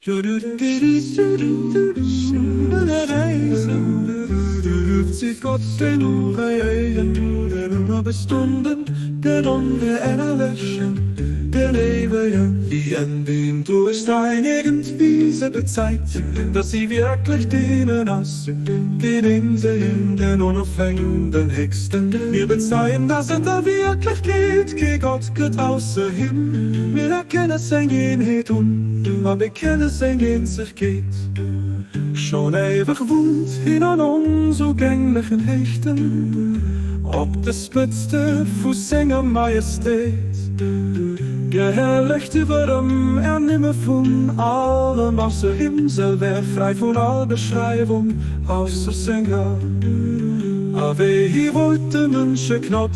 Sich Gott den bestunden, der Runde einer Lächeln, der Leben, die an dem du ist ein irgendwie bezeugt, dass sie wirklich denen aus, den sehen, den unaufhängenden Hexen. Wir bezeugen, dass es da wirklich geht, kein Gott geht außer ihm. Wir erkennen sein Genheit und wir kennen sein Gen sich geht. Schon ewig wohnt in an unzugänglichen Hechten, ob der Spitzte Fuß seiner Majestät. Geherrlicht über ihm, nimmer von allem außer Himmel, wär frei von all Beschreibung, außer Sänger. Aber hier wollte Münche Knott,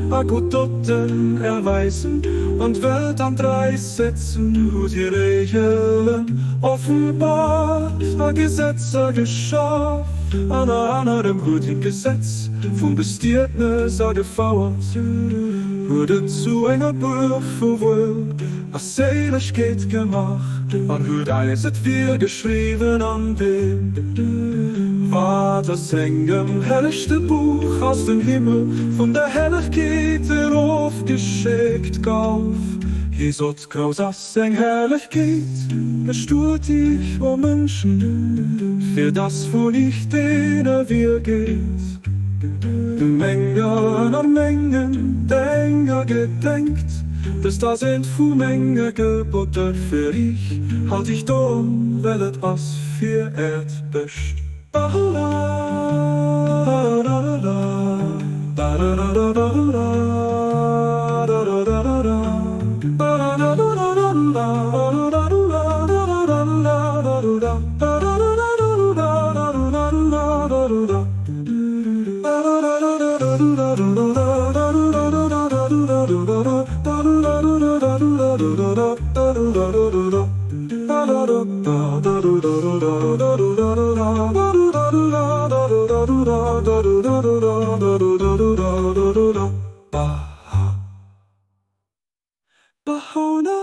a gut Dotten erweisen, und wird an 3 Sätzen, wo die Regeln offenbar, a Gesetzer geschah, an anderem guten Gesetz, vom Bestiertnis a gefauert, wurde zu einer Burfe wohl, a Seligkeit gemacht, an hört alles et wir geschrieben an dem. War das engem helllichte Buch aus dem Himmel, von der Helligkeit aufgeschickt gauf. Jesot graus as eng Herrlichkeit, besturt ich o Menschen, für das wo nicht denen wir geht. Mengen an Mengen, Denger gedenkt, dass da sind fu Menge Gebote für ich, halt ich dumm, weil et was für Erdbest. Bahona